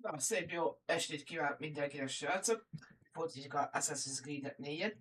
Na, szép jó estét kívánok mindenkinek, srácok! Folytatjuk a Assassin's Creed 4-et.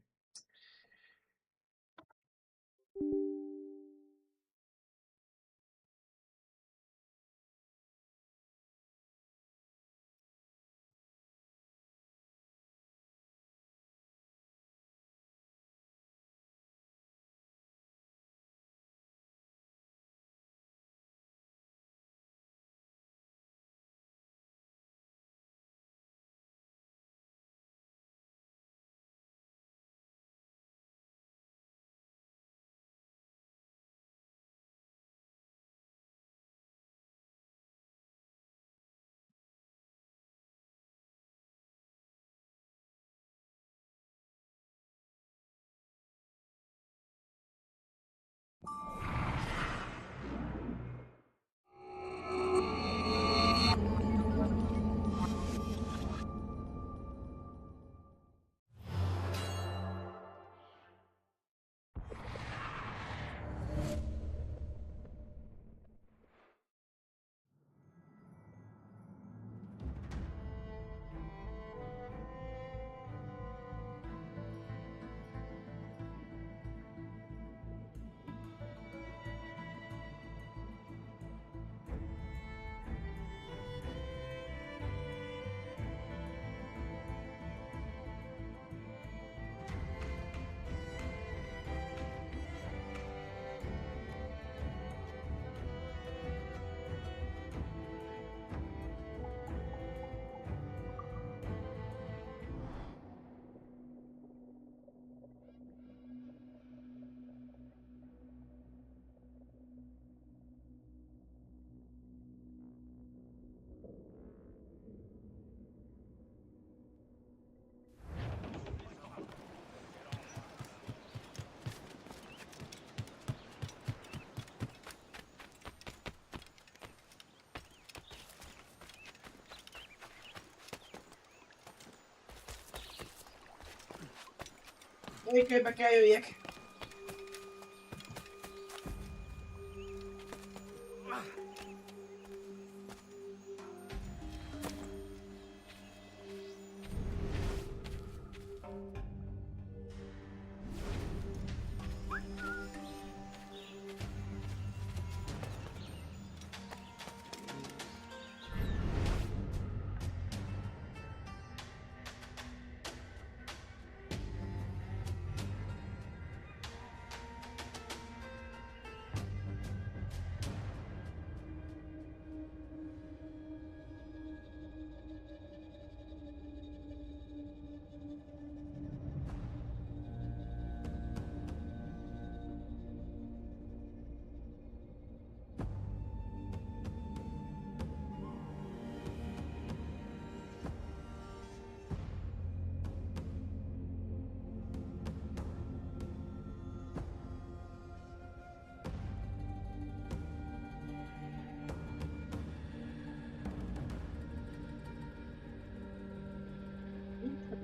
Melyikőbe kell jöjjek?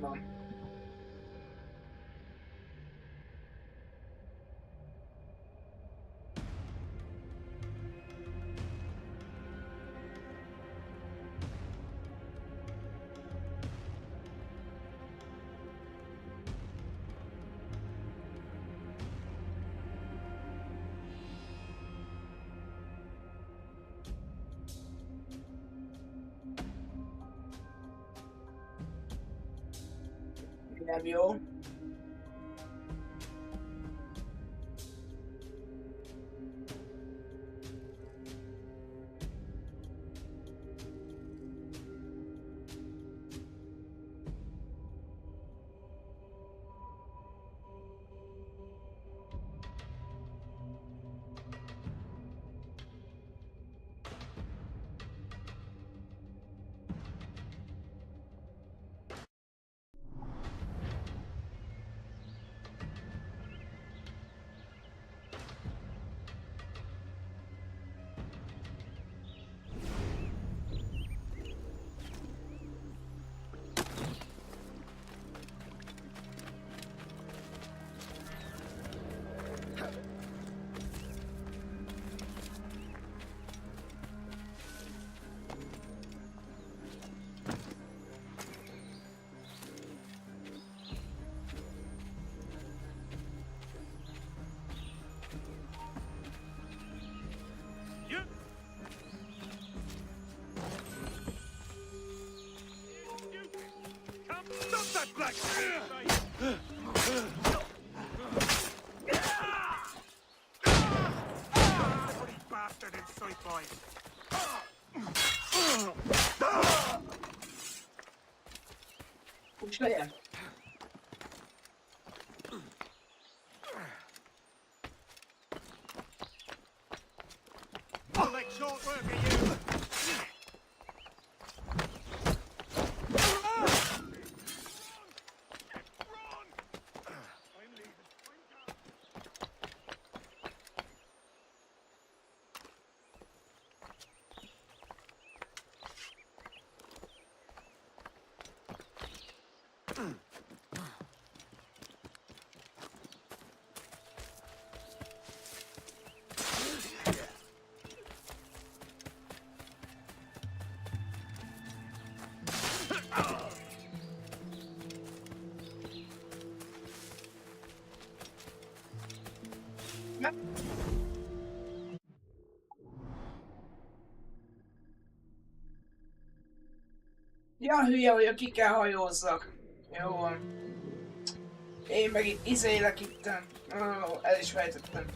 Van. Nem jó. Úgy legyen. Ja, hülye vagyok, ki kell hajózzak. Jó van. Én meg itt izélek itten. El is fejtettem.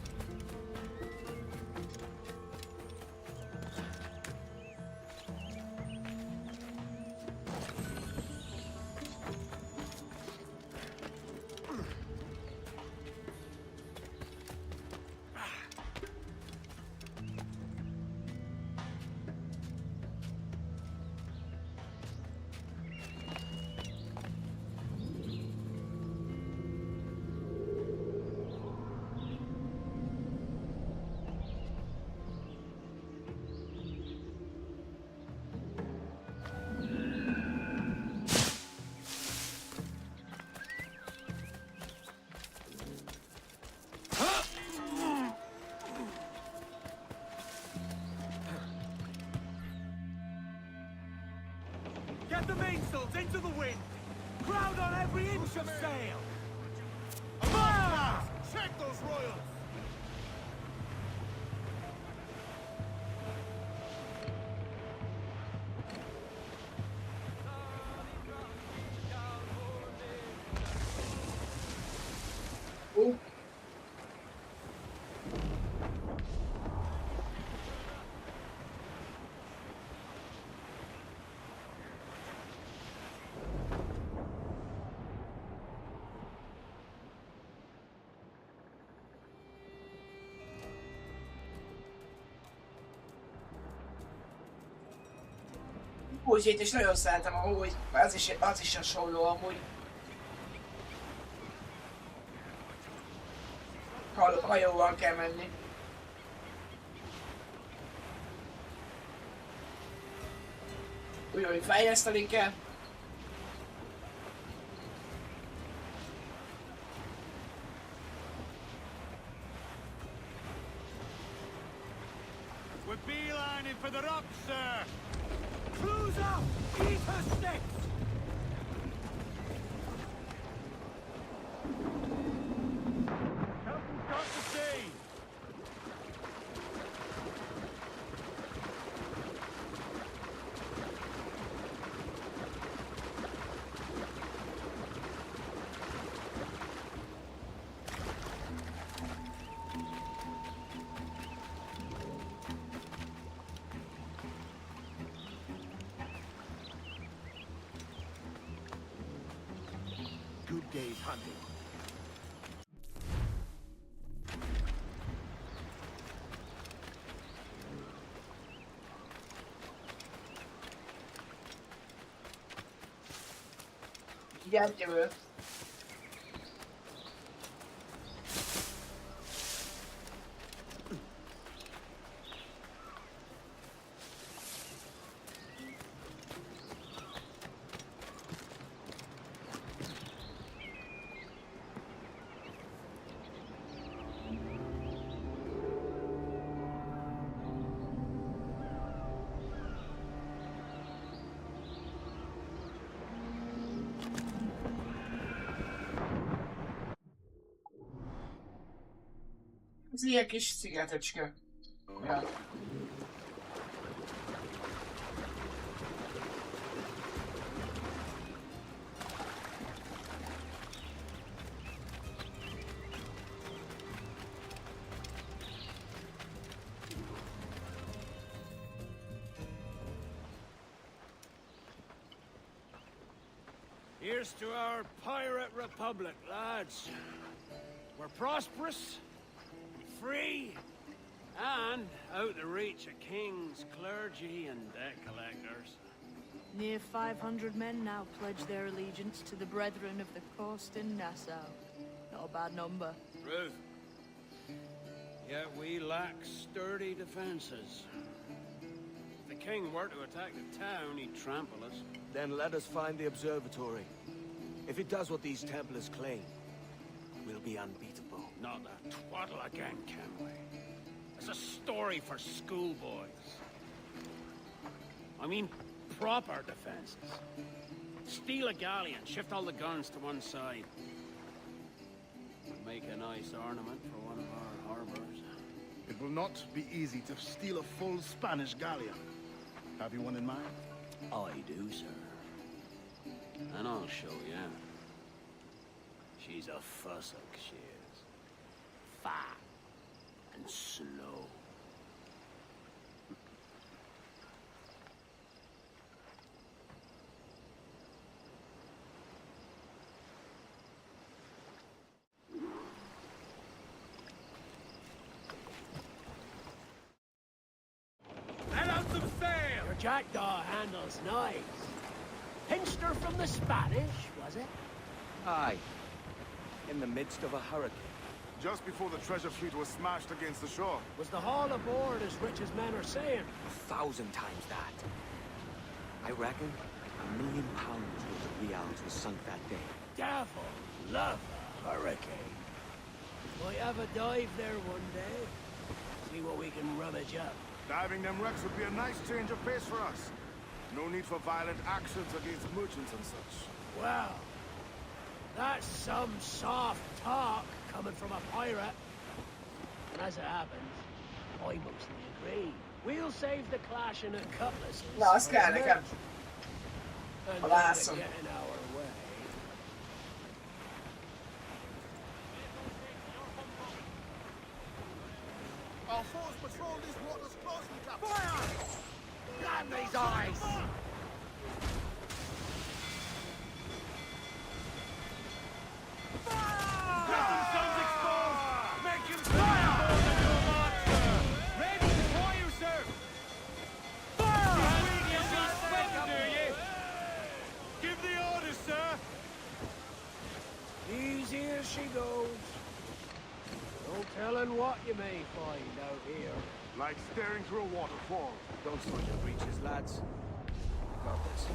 Get the mainsails into the wind! Crowd on every inch of sail! Fire! Check those royals! Úgy és nagyon szeretem amúgy, az is hasonló amúgy. Hajóval kell menni. Úgy, fejleszteni kell. We're beelining for the rocks, sir! Cruise up! Eat her sticks! Help us got to sea! Good day's hunting. Gyertyövő. Ez ilyen kis szigetecske. Ja. Here's to our pirate republic, lads. We're prosperous, free, and out the reach of kings, clergy, and debt collectors. Near 500 men now pledge their allegiance to the Brethren of the Coast in Nassau. Not a bad number. Ruth. Yet we lack sturdy defenses. If the king were to attack the town, he'd trample us. Then let us find the observatory. If it does what these Templars claim, we'll be unbeatable. Not that twaddle again, can we? It's a story for schoolboys. I mean, proper defenses. Steal a galleon, shift all the guns to one side. Would make a nice ornament for one of our harbors. It will not be easy to steal a full Spanish galleon. Have you one in mind? I do, sir. And I'll show you. She's a fussock, she is. Fat and slow. Let out some sail! Your jackdaw handles nice. Pinched her from the Spanish, was it? Aye. In the midst of a hurricane. Just before the treasure fleet was smashed against the shore. Was the haul aboard as rich as men are saying? 1,000 times that. I reckon £1 million worth of reals was sunk that day. Devil love a hurricane. Might have a dive there one day. See what we can rummage up. Diving them wrecks would be a nice change of pace for us. No need for violent actions against merchants and such. Well, that's some soft talk coming from a pirate. And as it happens, I mostly agree. We'll save the clashing of cutlasses. No, it's kinda and good. not Blast to 'em. get in our way. Our force patrol these waters closely, Captain. Fire! Damn these eyes! Easy as she goes. No telling what you may find out here. Like staring through a waterfall. Don't soil your breeches, lads. We got this.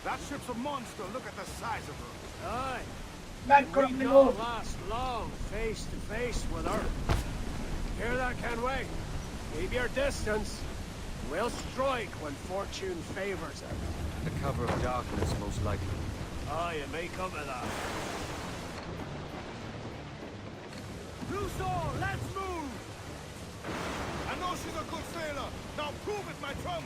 That ship's a monster. Look at the size of her. Aye. Man, We couldn't be don't moved. last long face to face with her. Hear that, can we? Keep your distance. We'll strike when fortune favors us. The cover of darkness, most likely. Aye, it may come to that. Loose all, let's move! I know she's a good sailor. Now prove it, my trump!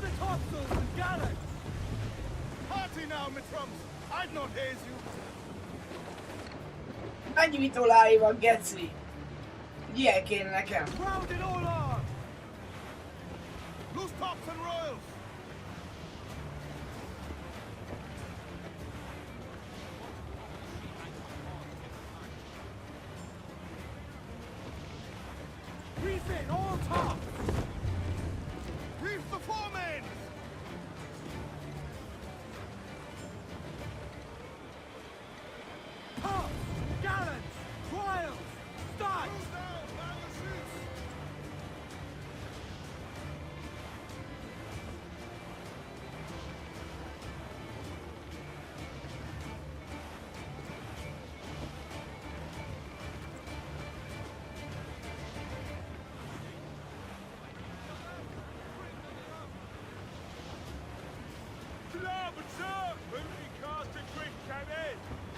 the topsails and gallants! Party now, mitrums! I'd not haze you! Mennyi vitolái van, geci? Ilyen kéne nekem. Round it all on! Loose tops and royals! Reef in all tops! Reef the foremains! Tops! Gallants! Royals! Start!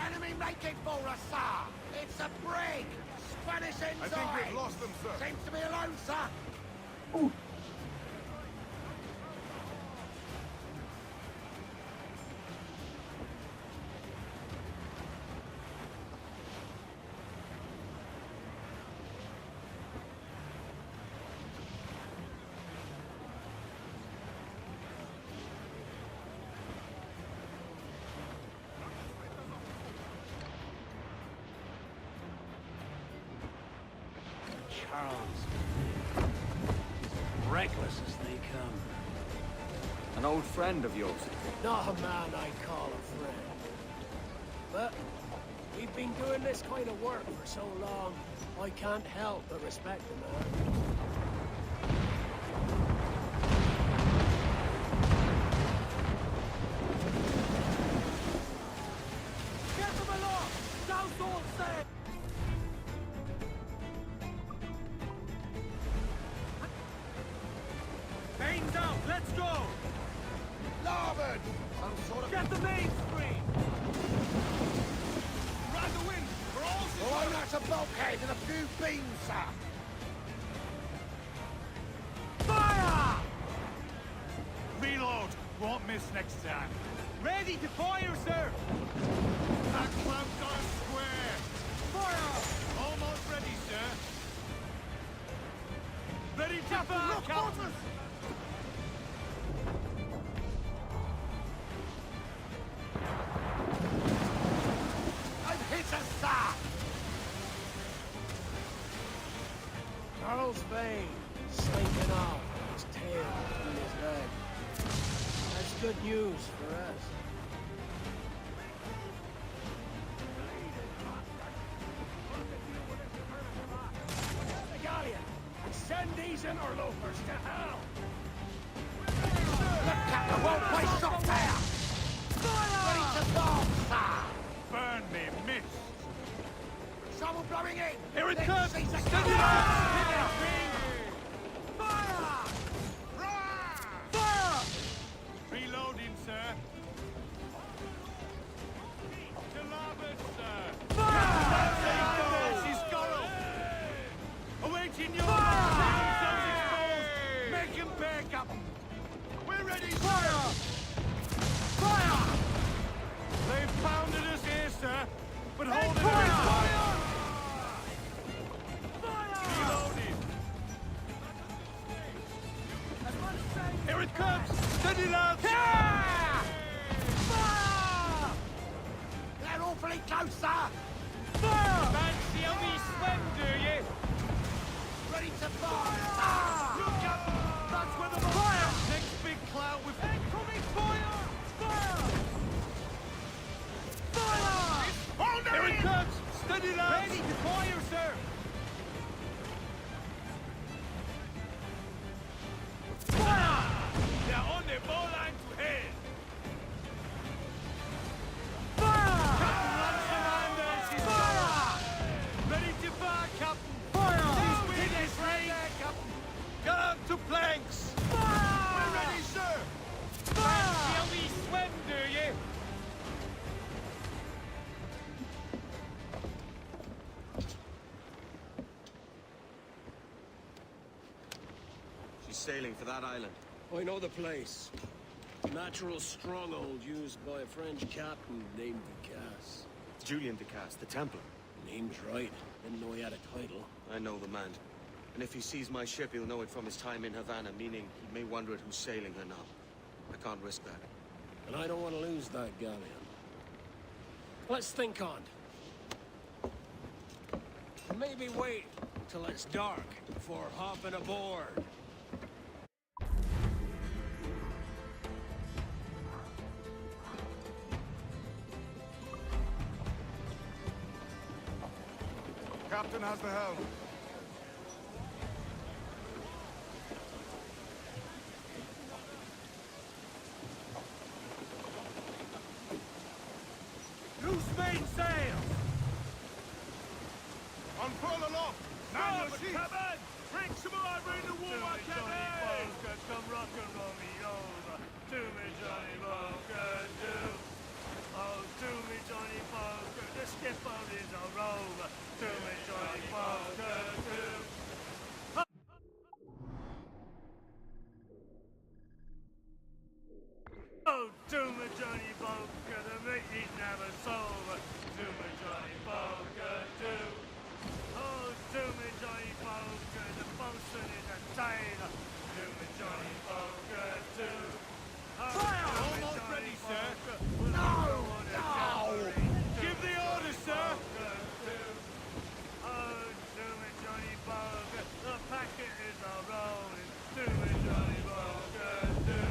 Enemy making for us, sir! It's a brig! Spanish ensign! I think we've lost them, sir. Seems to be alone, sir! Charles. Reckless as they come. An old friend of yours. Not a man I call a friend. But we've been doing this kind of work for so long, I can't help but respect the man. Get them aloft! Douse all sail! Mains out! Let's go! Larboard! Some sort of... Get the mains free! Ride the wind! For all Oh, that's a bulkhead and a few beams, sir! Fire! Reload! Won't miss next time. Ready to fire, sir! That cloud's on square! Fire! Almost ready, sir. Ready to fire, Captain! I've hit us, sir! Charles Vane, slinking off, his tail between his legs. That's good news for us. The galleon, and send these interlopers to hell! Look, Captain, won't play shot there! Ready to bomb, sir! Burn me, miss! Shovel blowing in! Here it Let's comes! seize the Send it cover! out! Fire! Fire! Reloading, sir. To larboard, sir. Fire! She's got him! Awaiting your exposed. Make him pay, Captain. We're ready, fire! Fire! They've pounded us here, sir, but hold it in fire! Reloading. Here it comes! Steady, lads! Fire! They're awfully close, sir! Fire! Fancy how we swim, do you? Ready to bomb! Look up! That's where the fire! Next big cloud with incoming fire! Fire! Fire! Here it comes! Steady, lads! Ready to fire, sir! Fire! They're on the ball line to hell! Fire! Captain Lancelanders is fire! Ready to fire, Captain! Fire! This wind is rain! Captain! Get up to planks! Fire! We're ready, sir! Fire! Fancy how we swim, do you? She's sailing for that island. I know the place. Natural stronghold used by a French captain named Vicasse. Julian Vicasse, the Templar. Name's right. Didn't know he had a title. I know the man. And if he sees my ship, he'll know it from his time in Havana, meaning he may wonder at who's sailing her now. I can't risk that. And I don't want to lose that galleon. Let's think on it. Maybe wait till it's dark before hopping aboard. Captain has the helm. Loose mainsails! Unfurl aloft! Man your sheets! Cabin! Bring some more in the water, cabin! Come rock and roll me over. To me, Johnny Poker, do. Oh, to me, Johnny Poker. The skipper is a rover. To me, Johnny Poker, do. Oh, to me, Johnny Poker. The meat is never sober. To me, Johnny Poker, do. Oh, to me, Johnny Poker. The bosun is a tailor. To me, Johnny Poker, do. Fire! Almost ready, sir. No! Give the order, sir! Oh, do me, Johnny Poker. The packet is a rolling. Do me, Johnny Poker, do.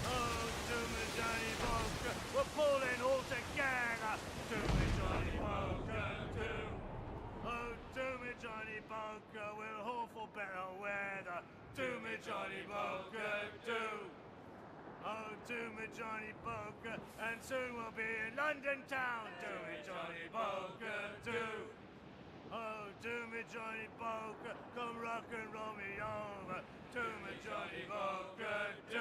Oh, do me, Johnny Poker. We're pulling all together. Do me, Johnny Poker, do. Oh, do me, Johnny Poker. We'll haul for better weather. Do me, Johnny Poker, do. Oh, do me, Johnny Poker, and soon we'll be in London town. Do me, Johnny Poker, do. Oh, do me, Johnny Poker, come rock and roll me over. Do me, Johnny Poker, do.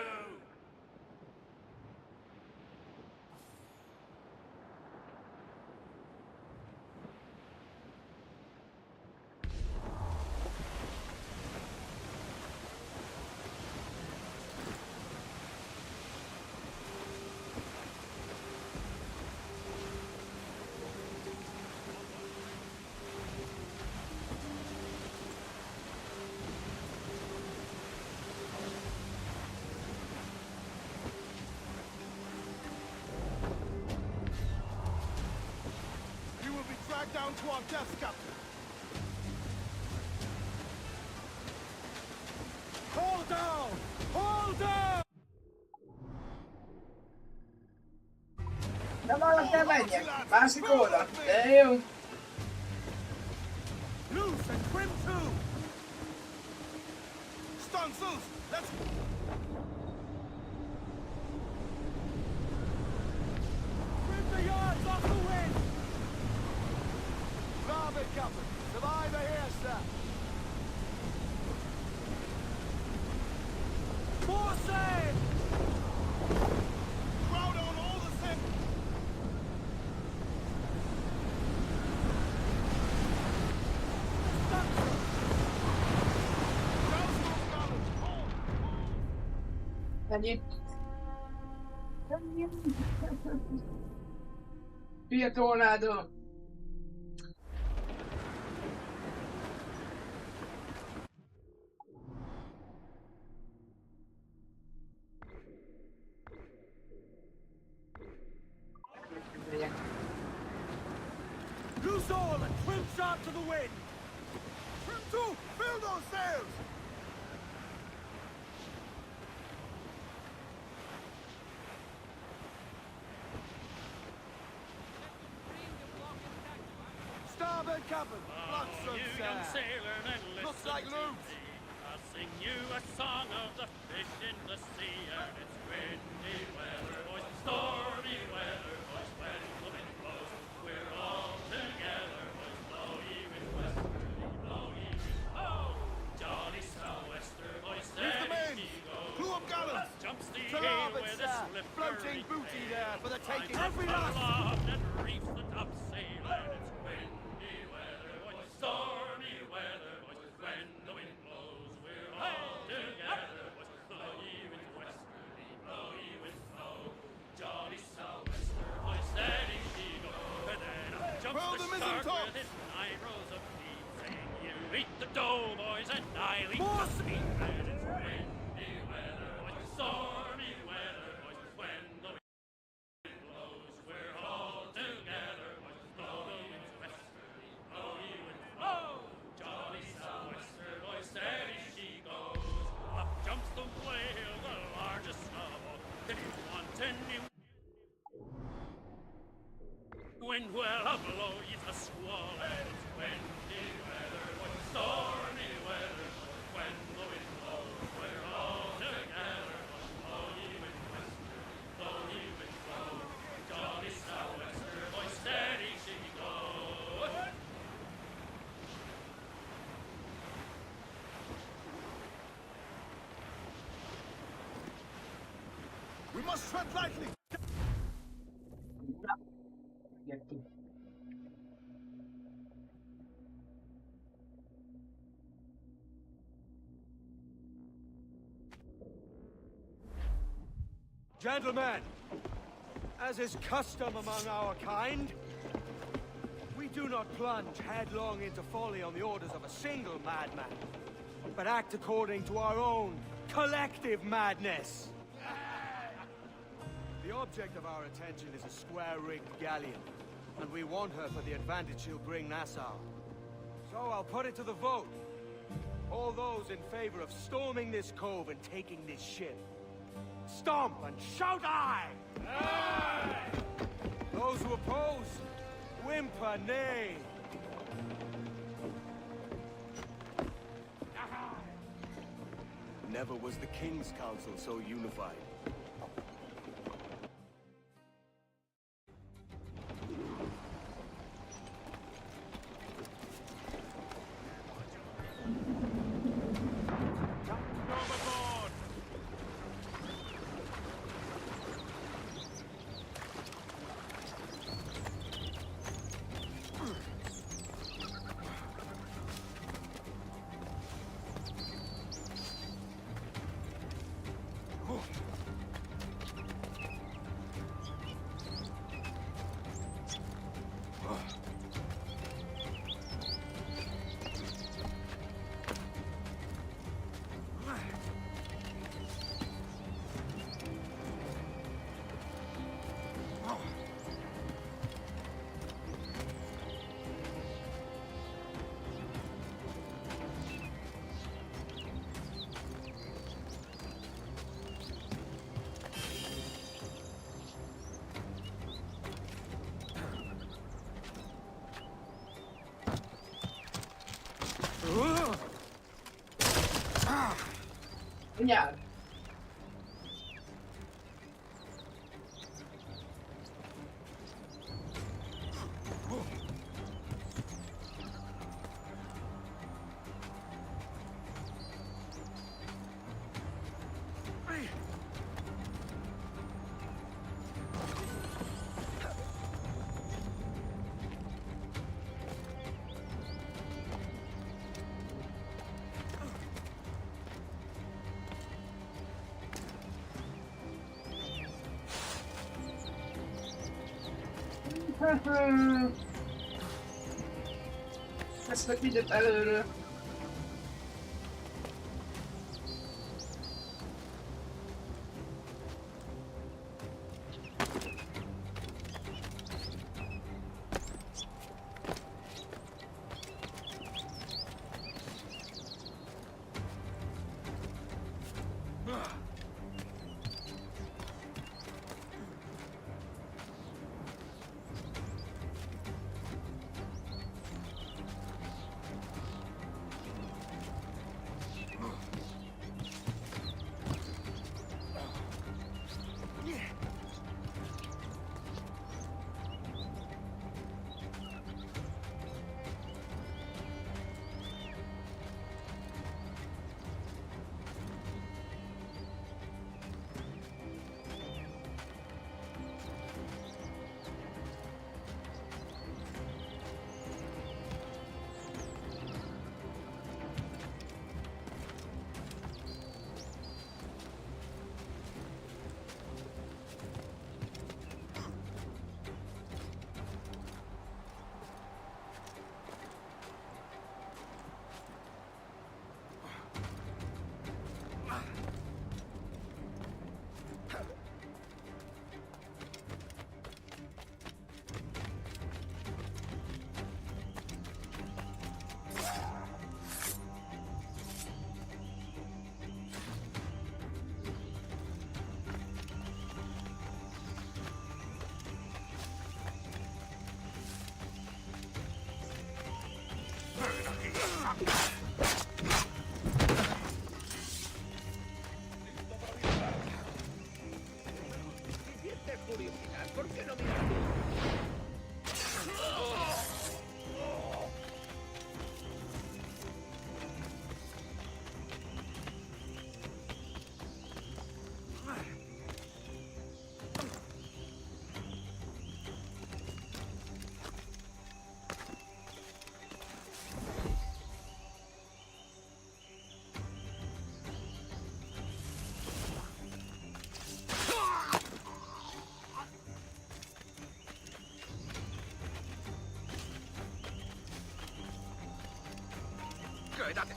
You will be dragged down to our death, Captain. Hold down! Hold down! Nem arra kell menjek. Másik oldal. De jó. Loose and trim too! Stunsails! Let's... Trim the yards off the wind! Larboard, Captain. Survivor here, sir. More sail! Crowd on all the sail! Ennyit. Hülye tornádó. Loose all and trim sharp to the wind! Trim to! Fill those sails! Starboard, Captain! Blood You young sailor, then listen Looks like to loose. me. I'll sing you a song of the fish in the sea, and it's windy weather, boys, stormy weather, boys, when the wind blows, we're all together, boys, blow ye with westerly, blow ye with oh, jolly sou'wester, boys, Here's the men! steady ye go. Clew up gallants! Jumps the To hay larboard, with a sir. slippery Floating booty tail. there for the taking. Finds Every a last! aloft and reefs the topsail, and it's windy weather, boys, stormy weather, boys, when the wind blows, we're all together, boys, blow ye wind will blow you to squall. It's windy weather, boys, stormy weather, boys, when the wind blows, we're all together. Blow ye wind wester, blow ye wind blow, jolly sou'wester, boys, steady she go. We must tread lightly. Gentlemen, as is custom among our kind, we do not plunge headlong into folly on the orders of a single madman, but act according to our own collective madness. The object of our attention is a square-rigged galleon, and we want her for the advantage she'll bring Nassau. So I'll put it to the vote. All those in favor of storming this cove and taking this ship, stomp and shout aye! Aye! Those who oppose, whimper nay. Never was the King's Council so unified. Anyád. Vesznek mindent előről. Quédate.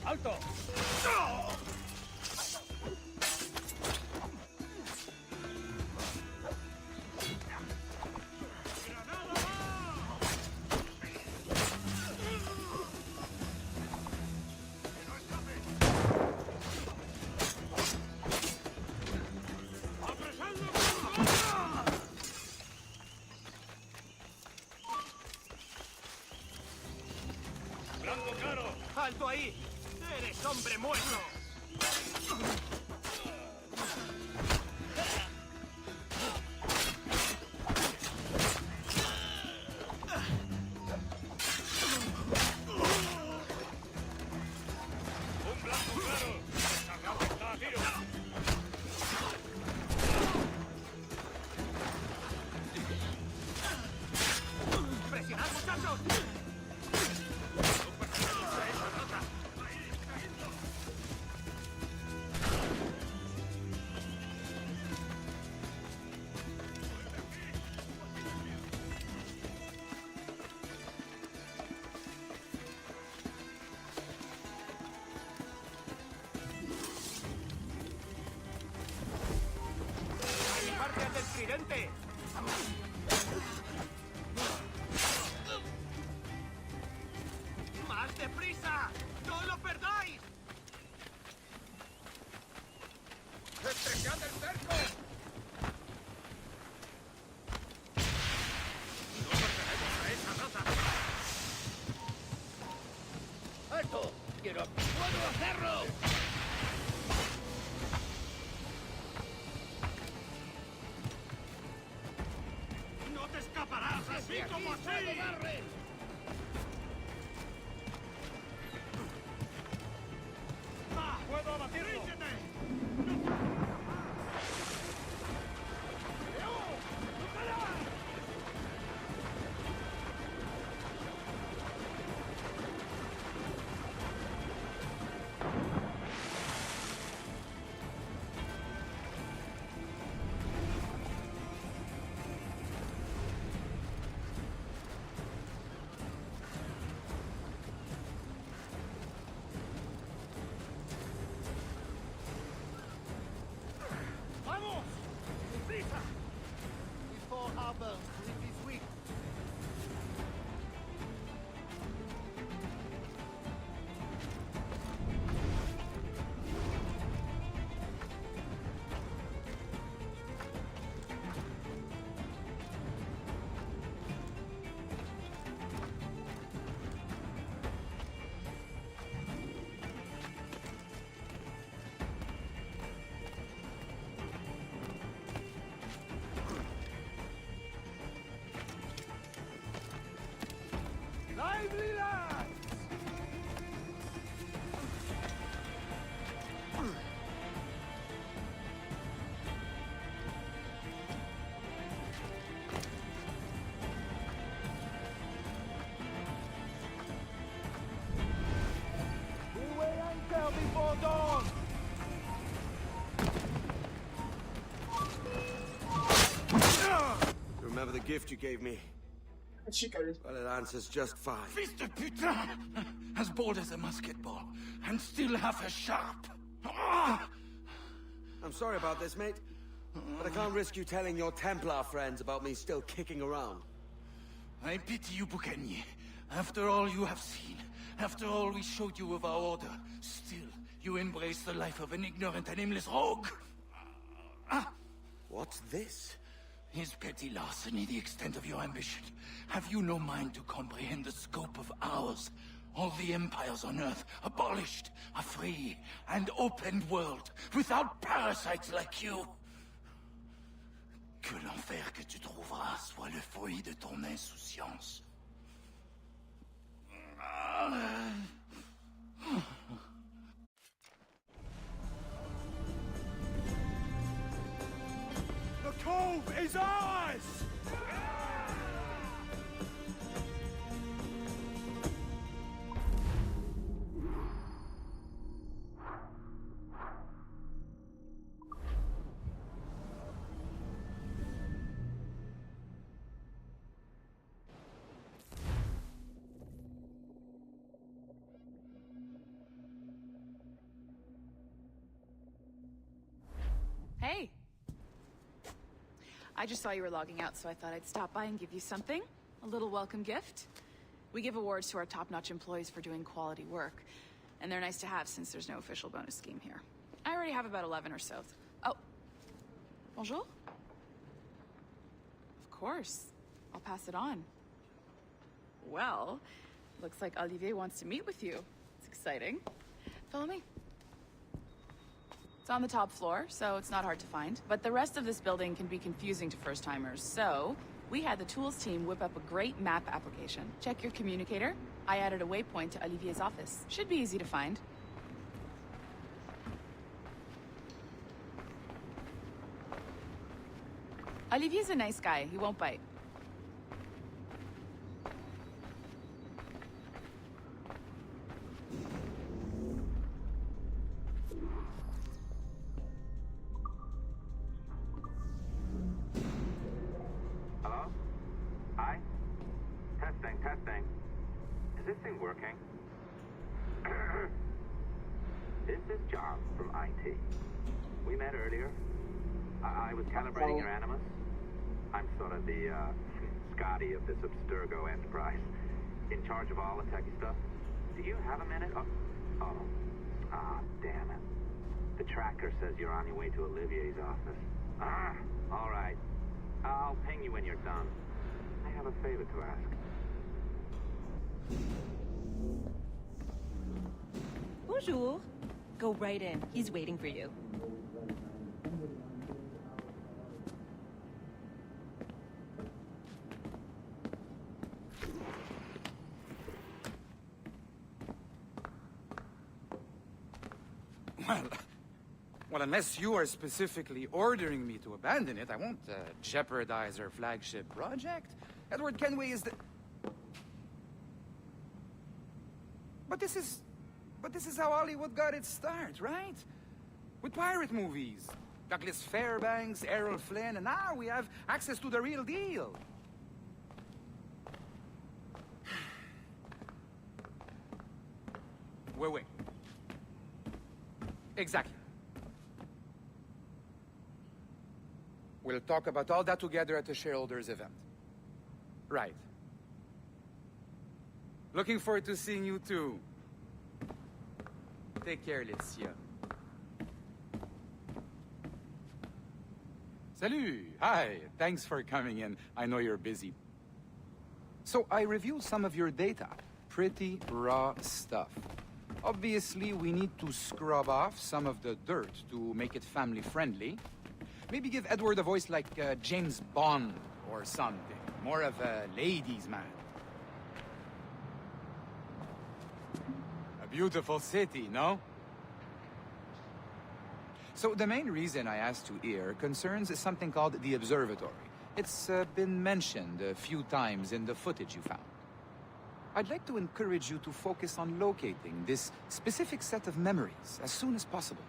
¡Alto! ¡Blanco claro! ¡Alto ahí! ¡Eres hombre muerto! ¡Un blanco claro! ¡Descargado está a tiro! ¡Presionad, muchachos! ¡Guardias del tridente! ¡Más deprisa! ¡No lo perdáis! ¡Estrechad el cerco! ¡No pertenecemos a esa raza! ¡Alto! ¡Quiero! ¡Puedo hacerlo! ¡No te escaparás así como así! ¡Puedo abatirlo! gift you gave me. Sikerült. Well, it answers just fine. Fils de putain! As bold as a musket ball, and still half as sharp. Ah! I'm sorry about this, mate. But I can't risk you telling your Templar friends about me still kicking around. I pity you, Boucanier. After all you have seen, after all we showed you of our order, still you embrace the life of an ignorant and aimless rogue. What's this? Is petty larceny the extent of your ambition? Have you no mind to comprehend the scope of ours? All the empires on Earth abolished, a free and open world, without parasites like you. Que l'enfer que tu trouveras soit le fruit de ton insouciance. The cove is ours! Hey. I just saw you were logging out, so I thought I'd stop by and give you something. A little welcome gift. We give awards to our top-notch employees for doing quality work, and they're nice to have since there's no official bonus scheme here. I already have about 11 or so. Oh. Bonjour? Of course. I'll pass it on. Well, looks like Olivier wants to meet with you. It's exciting. Follow me. It's on the top floor, so it's not hard to find. But the rest of this building can be confusing to first-timers, so we had the tools team whip up a great map application. Check your communicator. I added a waypoint to Olivier's office. Should be easy to find. Olivier's a nice guy. He won't bite. Hello? Hi? Testing. Is this thing working? This is John from IT. We met earlier. I was calibrating your Animus. I'm sort of the, Scotty of this Abstergo enterprise. In charge of all the techie stuff. Do you have a minute? Oh, damn it. The tracker says you're on your way to Olivier's office. All right. I'll ping you when you're done. I have a favor to ask. Bonjour. Go right in. He's waiting for you. Well, unless you are specifically ordering me to abandon it, I won't jeopardize our flagship project. Edward Kenway is the... But this is how Hollywood got its start, right? With pirate movies. Douglas Fairbanks, Errol Flynn, and now we have access to the real deal. Wait. Exactly. We'll talk about all that together at the shareholders event. Right. Looking forward to seeing you too. Take care, Laetitia. Salut! Hi! Thanks for coming in. I know you're busy. So I reviewed some of your data. Pretty raw stuff. Obviously, we need to scrub off some of the dirt to make it family-friendly. Maybe give Edward a voice like James Bond or something. More of a ladies' man. A beautiful city, no? So the main reason I asked you here concerns something called the observatory. It's been mentioned a few times in the footage you found. I'd like to encourage you to focus on locating this specific set of memories as soon as possible.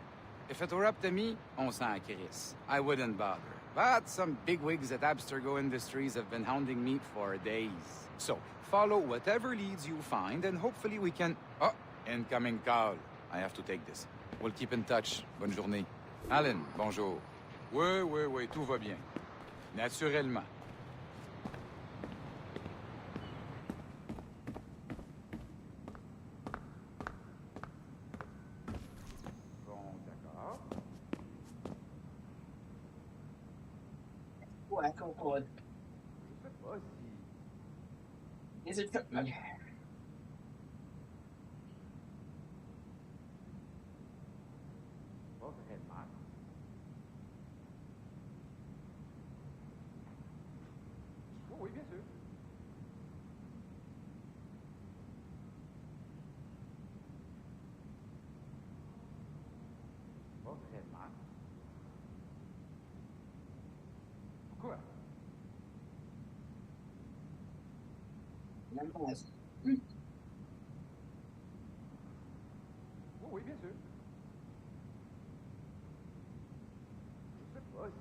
If it were up to me, on s'en crisse. I wouldn't bother. But some bigwigs at Abstergo Industries have been hounding me for days. So, follow whatever leads you find, and hopefully we can... Oh, incoming call. I have to take this. We'll keep in touch. Bonne journée. Alan, bonjour. Oui, tout va bien. Naturellement. Bon, d'accord. Ouais, concorde. Je sais pas si... Is it... Okay. Pas vraiment. Oui, bien sûr. Pas vraiment. Pourquoi? La base. Oui, bien sûr. Je sais pas si...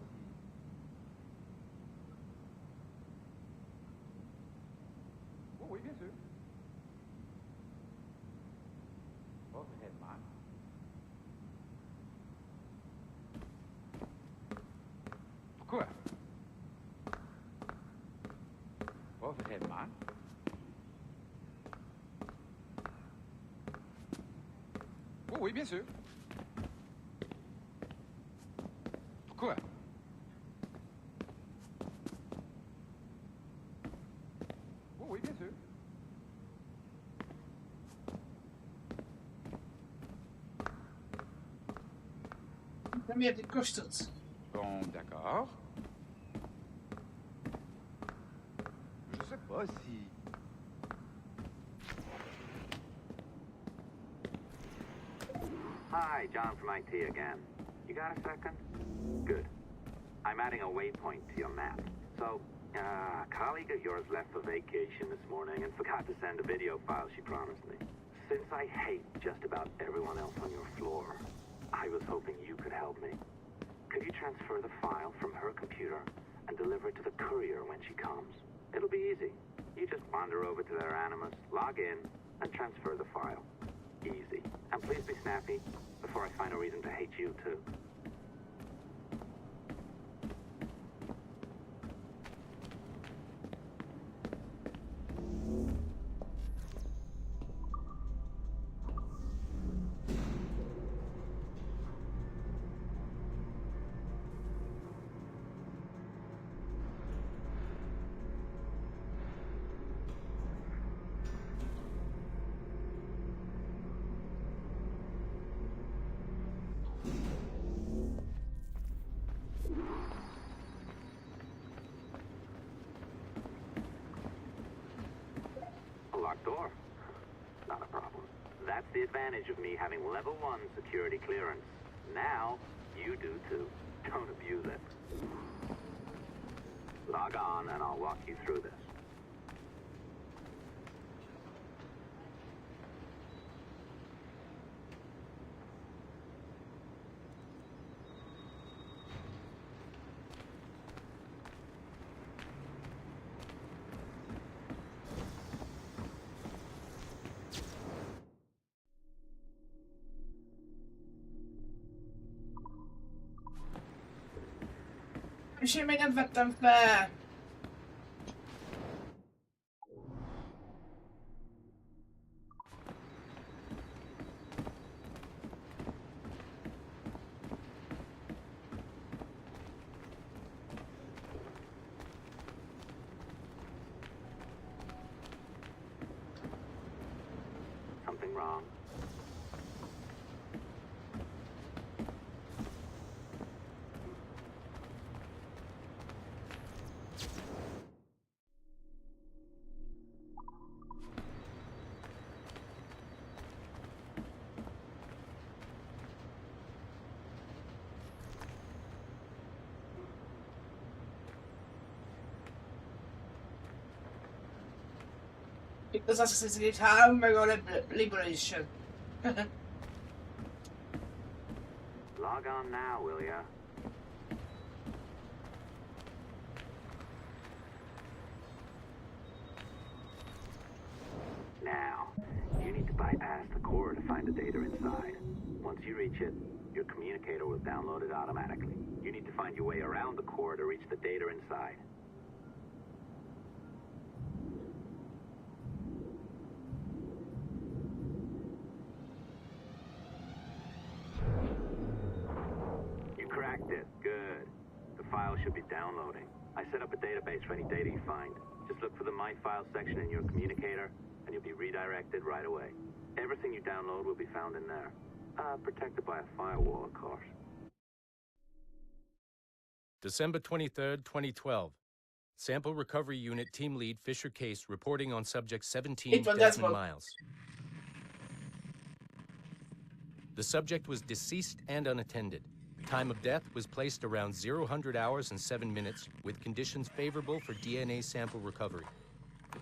Oui, bien sûr. Pas vraiment. Pourquoi? Pas vraiment. Oui, bien sûr. Pourquoi? Oui, bien sûr. Combien dit kost het? Bon, d'accord. Je sais pas si... Hi, John from IT again. You got a second? Good. I'm adding a waypoint to your map. So, a colleague of yours left for vacation this morning and forgot to send a video file she promised me. Since I hate just about everyone else on your floor, I was hoping you could help me. Could you transfer the file from her computer and deliver it to the courier when she comes? It'll be easy. You just wander over to their Animus, log in, and transfer the file. Easy. And please be snappy before I find a reason to hate you too. Locked door. Not a problem. That's the advantage of me having level 1 security clearance. Now, you do too. Don't abuse it. Log on and I'll walk you through this. És én még nem vettem fel! Something wrong? Itt az Assassin's Creed 3 meg a Liberation. Log on now, will ya? Now, you need to bypass the core to find the data inside. Once you reach it, your communicator will download it automatically. You need to find your way around the core to reach the data inside. You cracked it. Good. The file should be downloading. I set up a database for any data you find. Just look for the My Files section in your communicator, and you'll be redirected right away. Everything you download will be found in there. Protected by a firewall, of course. December 23rd, 2012. Sample Recovery Unit Team Lead Fisher Case reporting on subject 17 Desmond Miles. The subject was deceased and unattended. Time of death was placed around 0000 hours and 7 minutes, with conditions favorable for DNA sample recovery.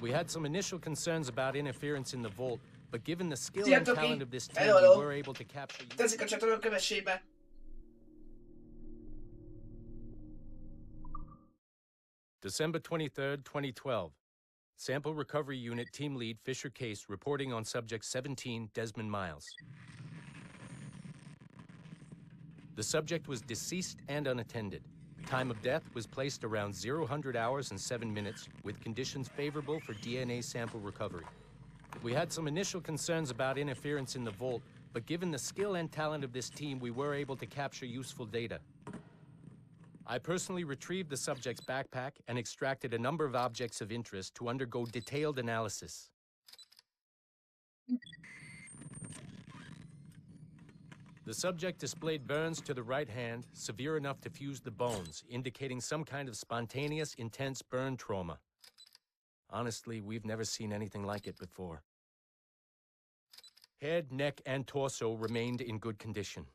We had some initial concerns about interference in the vault, but given the skill and talent of this team, we were able to capture... Teszik a csatolók kövessébe. December 23rd, 2012. Sample Recovery Unit Team Lead Fisher Case reporting on subject 17 Desmond Miles. The subject was deceased and unattended. Time of death was placed around 0000 hours and 7 minutes, with conditions favorable for DNA sample recovery. We had some initial concerns about interference in the vault, but given the skill and talent of this team, we were able to capture useful data. I personally retrieved the subject's backpack and extracted a number of objects of interest to undergo detailed analysis. The subject displayed burns to the right hand, severe enough to fuse the bones, indicating some kind of spontaneous, intense burn trauma. Honestly, we've never seen anything like it before. Head, neck, and torso remained in good condition.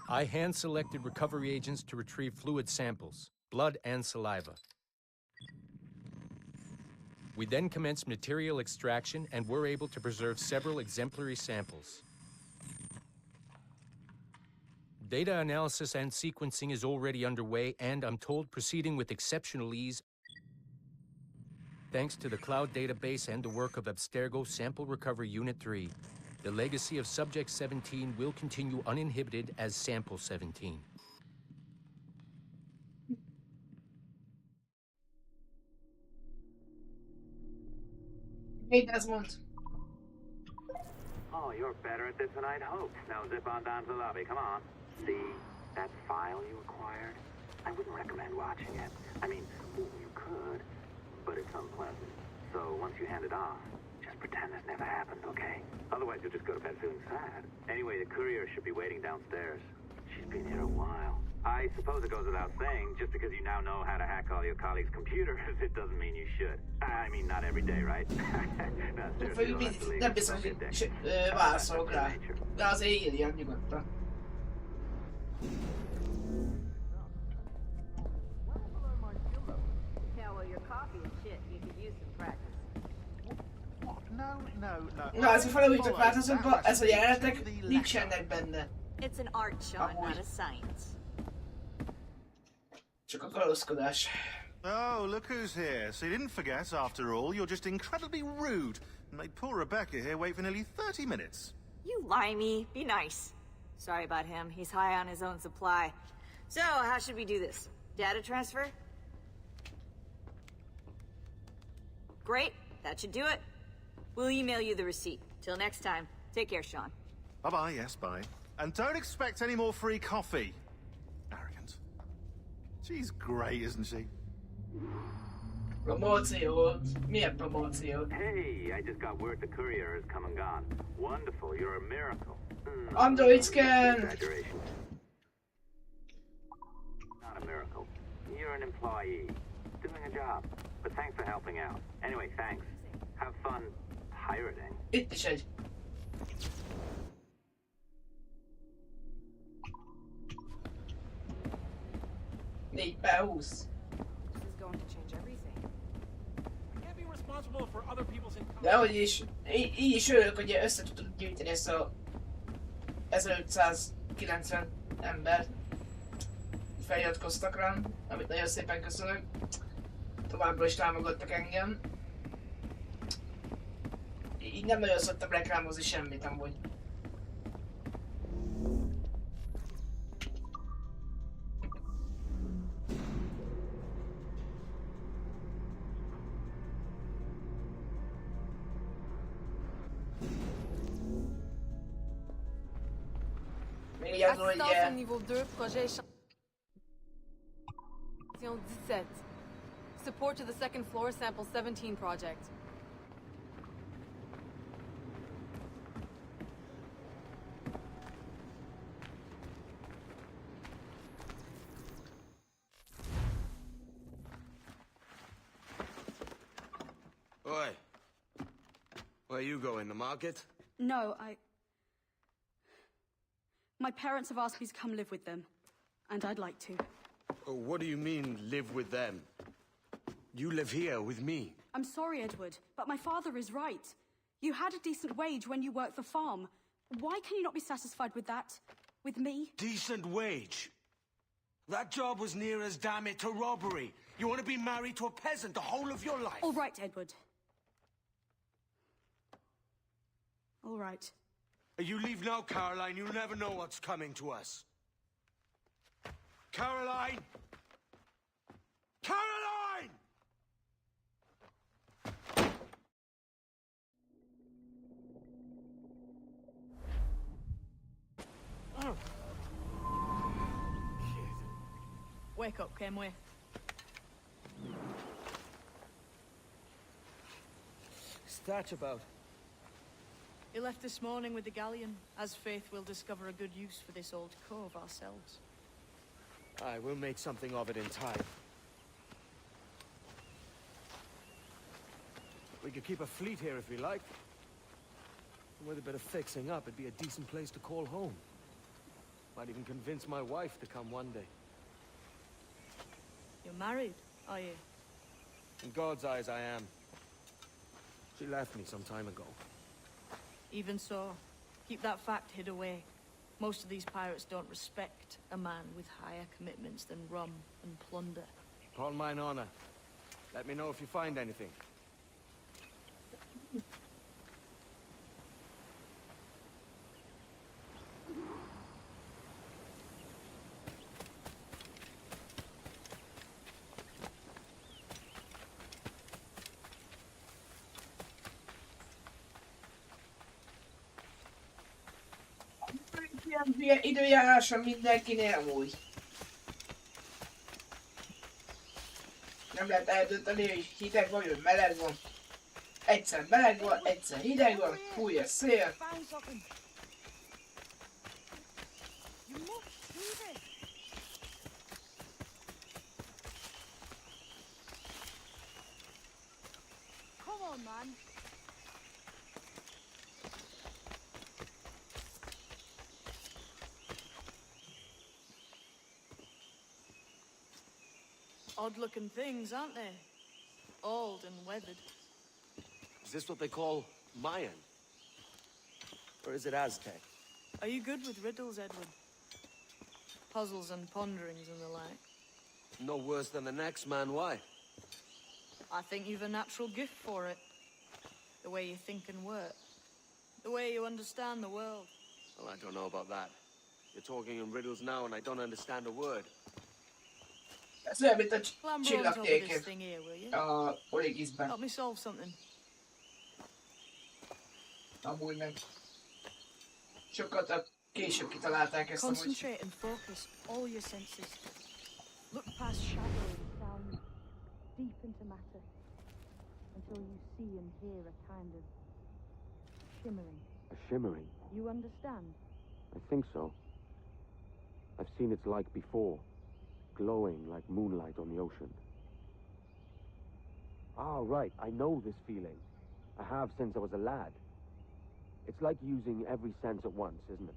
I hand-selected recovery agents to retrieve fluid samples, blood and saliva. We then commenced material extraction and were able to preserve several exemplary samples. Data analysis and sequencing is already underway, and I'm told proceeding with exceptional ease. Thanks to the cloud database and the work of Abstergo Sample Recovery Unit 3, the legacy of Subject 17 will continue uninhibited as Sample 17. Hey, Desmond. Oh, you're better at this than I'd hoped. Now zip on down to the lobby. Come on. See that file you acquired? I wouldn't recommend watching it. I mean, you could, but it's unpleasant. So once you hand it off, just pretend this never happened, okay? Otherwise you'll just go to bed feeling sad. Anyway, the courier should be waiting downstairs. She's been here a while. I suppose it goes without saying, just because you now know how to hack all your colleagues' computers, it doesn't mean you should. I mean, not every day, right? No, seriously, nem biztos, hogy válaszolok rá. De azért írjam nyugodtan. Na, ez a felújított változatban, ez a jelenetek nincsenek benne. It's an art, Sean, not a science. Csak a kalózkodás. Oh, look who's here. So you didn't forget, after all, you're just incredibly rude. And made poor Rebecca here wait for nearly 30 minutes. You limey, be nice. Sorry about him, he's high on his own supply. So, how should we do this? Data transfer? Great, that should do it. We'll email you the receipt. Till next time, take care, Sean. Bye-bye, yes, bye. And don't expect any more free coffee. Arrogant. She's great, isn't she? Promóció. Milyen promóció? Hey, I just got word the courier has come and gone. Wonderful, you're a miracle. Android scan. Exaggeration. Not a miracle. You're an employee. Doing a job. But thanks for helping out. Anyway, thanks. Have fun pirating. Itt is egy. Négy behúsz. De hogy is, így is örülök, hogy össze tudtuk gyűjteni ezt a 1590 embert. Feliratkoztak rám, amit nagyon szépen köszönök. Továbbra is támogattak engem. nem nagyon szoktam reklámozni semmit amúgy. Assistance au niveau 2, projet échantillon 17. Support to the second floor, sample 17 project. Oi. Where you going, the market? No, My parents have asked me to come live with them, and I'd like to. Oh, what do you mean, live with them? You live here with me. I'm sorry, Edward, but my father is right. You had a decent wage when you worked the farm. Why can you not be satisfied with that? With me? Decent wage? That job was near as, damn it, to robbery. You want to be married to a peasant the whole of your life? All right, Edward. All right. You leave now, Caroline. You'll never know what's coming to us. Caroline! Caroline! Wake up, Kenway. What's that about? He left this morning with the galleon, as faith will discover a good use for this old cove ourselves. Aye, we'll make something of it in time. We could keep a fleet here if we like. With a bit of fixing up, it'd be a decent place to call home. Might even convince my wife to come one day. You're married, are you? In God's eyes, I am. She left me some time ago. Even so, keep that fact hid away. Most of these pirates don't respect a man with higher commitments than rum and plunder. Upon mine honor. Let me know if you find anything. Ilyen időjárása mindenkinél amúgy. Nem lehet eldönteni, hogy hideg van, vagy meleg van. Egyszer meleg van, egyszer hideg van, fúj a szél. Come on, man. Odd-looking things, aren't they? Old and weathered. Is this what they call Mayan? Or is it Aztec? Are you good with riddles, Edward? Puzzles and ponderings and the like? No worse than the next man, why? I think you've a natural gift for it. The way you think and work. The way you understand the world. Well, I don't know about that. You're talking in riddles now and I don't understand a word. Ez olyan, mint a Clamber on top of this csillagtérkép thing here, will you? a Origizben. Help me solve something. Amúgy meg. Sokat később kitalálták ezt amúgy. Concentrate and focus all your senses. Look past shadow and sound, deep into matter, until you see and hear a kind of shimmering. A shimmering? You understand? I think so. I've seen its like before, glowing like moonlight on the ocean. Ah, right, I know this feeling. I have since I was a lad. It's like using every sense at once, isn't it?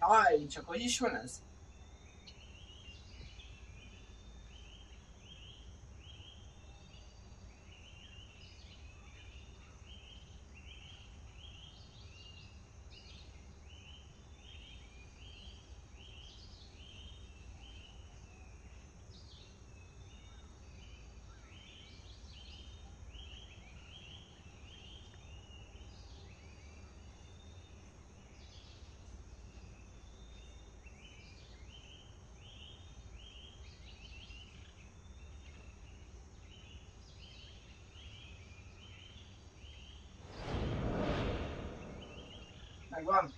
Aj, csak hogy is van ez? Megvan.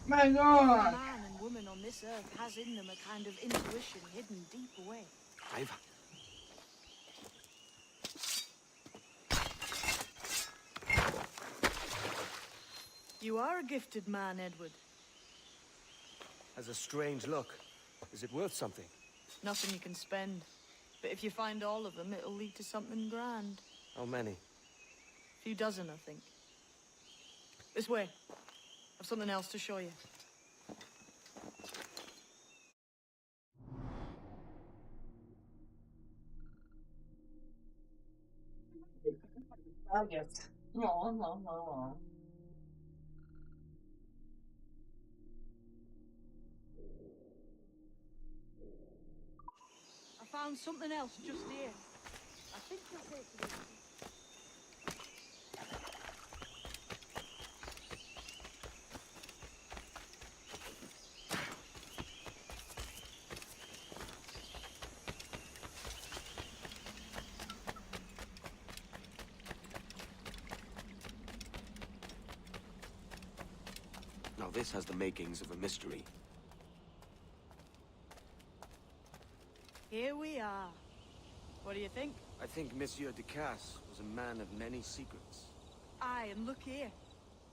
Megvan! Man and woman on this earth has in them a kind of intuition hidden deep away. You are a gifted man, Edward. Has a strange look. Is it worth something? Nothing you can spend. But if you find all of them, it'll lead to something grand. How many? A few dozen, I think. This way. I've something else to show you. Target. No. I found something else just here. I think you'll take it. Now this has the makings of a mystery. Here we are. What do you think? I think Monsieur Ducasse was a man of many secrets. Aye, and look here.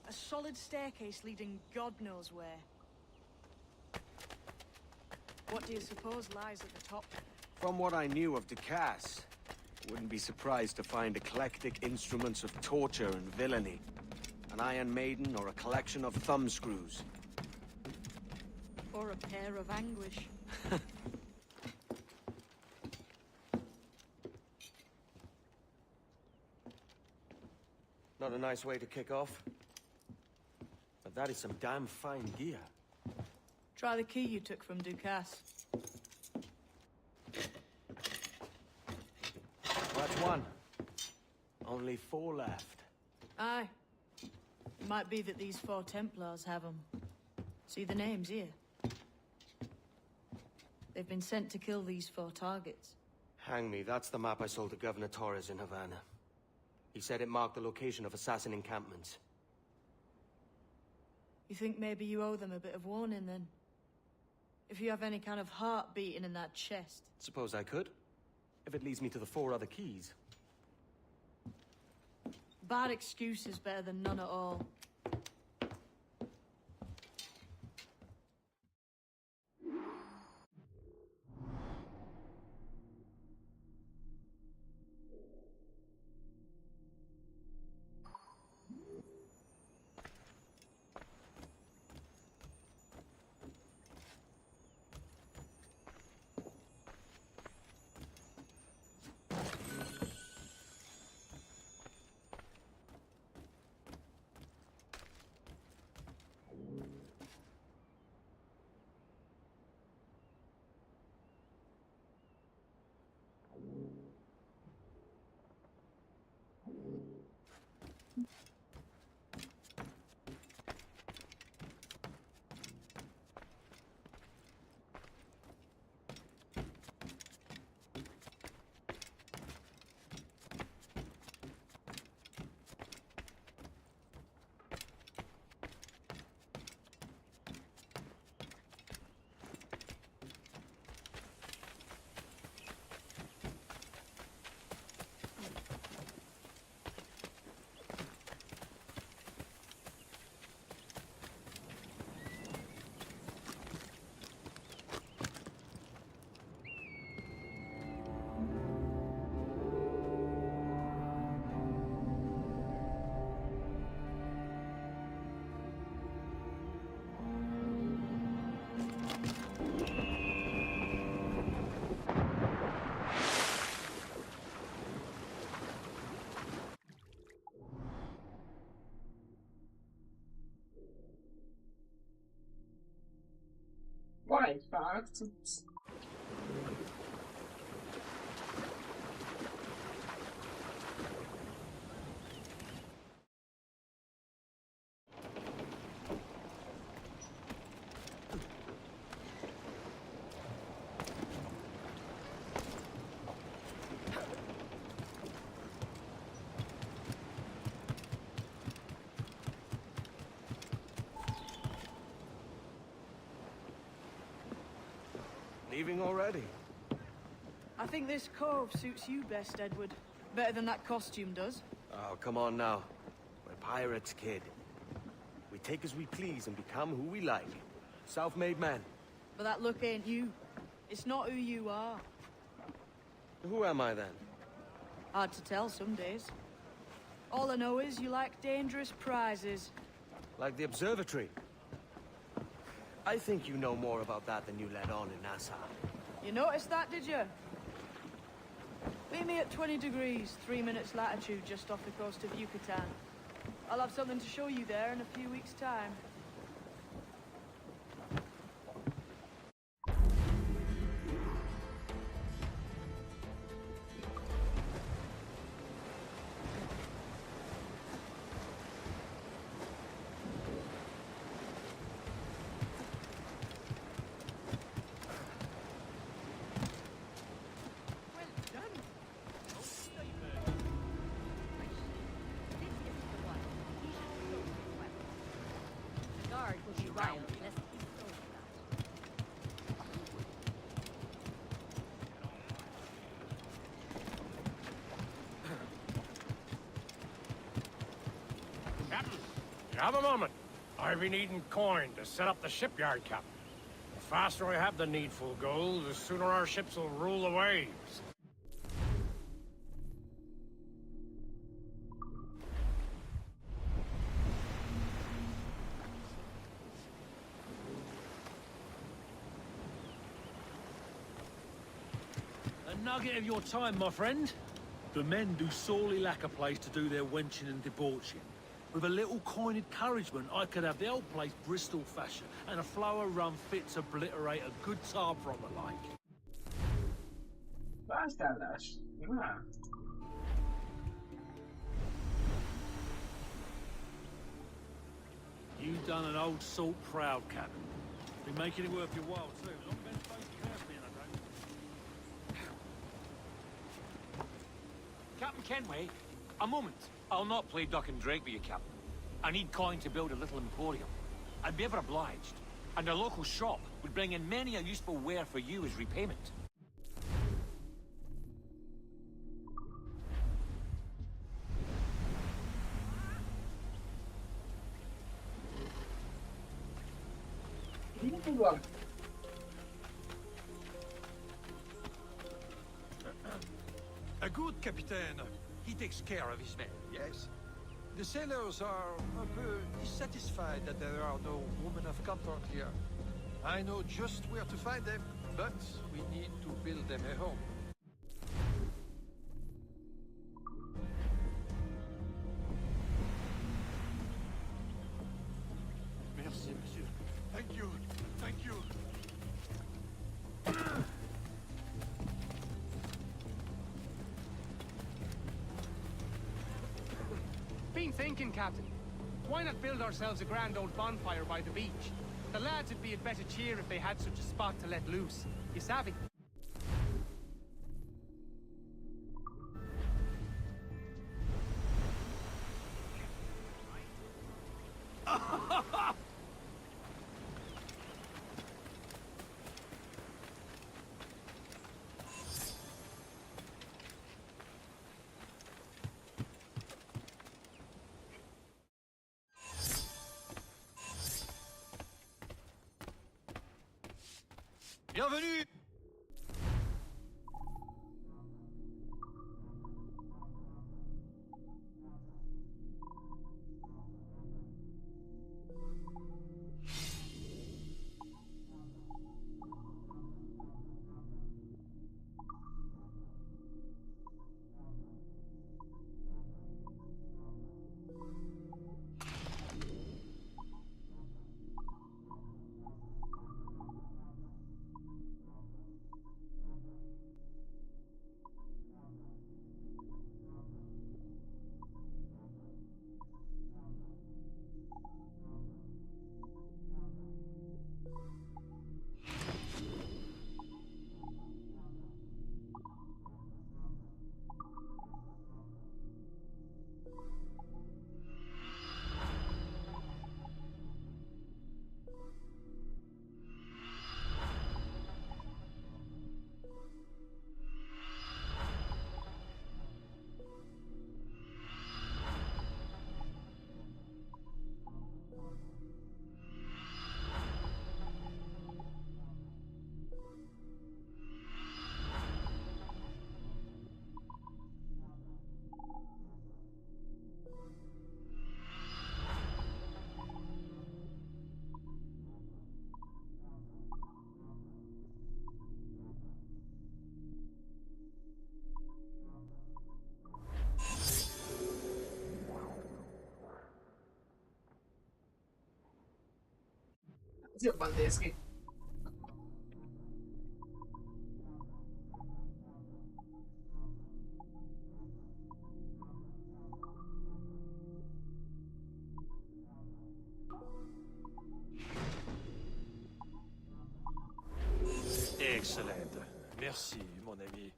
A solid staircase leading God knows where. What do you suppose lies at the top? From what I knew of Ducasse, I wouldn't be surprised to find eclectic instruments of torture and villainy. An Iron Maiden or a collection of thumbscrews. Or a pair of anguish. Not a nice way to kick off. But that is some damn fine gear. Try the key you took from Ducasse. That's one. Only 4 left. Aye. It might be that these 4 Templars have them. See the names here? They've been sent to kill these 4 targets. Hang me, that's the map I sold to Governor Torres in Havana. He said it marked the location of assassin encampments. You think maybe you owe them a bit of warning, then? If you have any kind of heart beating in that chest. Suppose I could, if it leads me to the 4 other keys. Bad excuse is better than none at all. egy pár cucc. Leaving already? I think this cove suits you best, Edward. Better than that costume does. Oh, come on now. We're pirates, kid. We take as we please and become who we like. Self-made men. But that look ain't you. It's not who you are. Who am I then? Hard to tell some days. All I know is you like dangerous prizes. Like the observatory. I think you know more about that than you let on in Nassau. You noticed that, did you? Meet me at 20 degrees, 3 minutes latitude just off the coast of Yucatan. I'll have something to show you there in a few weeks' time. Captain, you have a moment. I've been needing coin to set up the shipyard, Captain. The faster I have the needful gold, the sooner our ships will rule the waves. A nugget of your time, my friend. The men do sorely lack a place to do their wenching and debauching. With a little coin encouragement, I could have the old place Bristol fashion, and a flow of rum fit to obliterate a good tar from alike. Vásárlás. Imán. You've done an old salt proud, Captain. Been making it worth your while, too. Long been supposed to curse me, and I don't. Captain Kenway, a moment. I'll not play duck and drake with you, Captain. I need coin to build a little emporium. I'd be ever obliged. And a local shop would bring in many a useful ware for you as repayment. A good captain, he takes care of his men, yes? The sailors are a peu dissatisfied that there are no women of comfort here. I know just where to find them, but we need to build them a home. Merci, monsieur. Thank you. Thank you. Been thinking, Captain. Why not build ourselves a grand old bonfire by the beach? The lads would be in better cheer if they had such a spot to let loose. You savvy? Bienvenue! Ez jobban néz ki. Excellent. Merci, mon ami.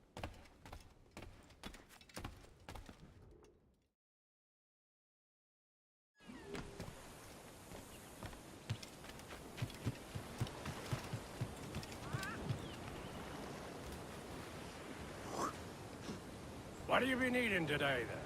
What have you been eating today, then?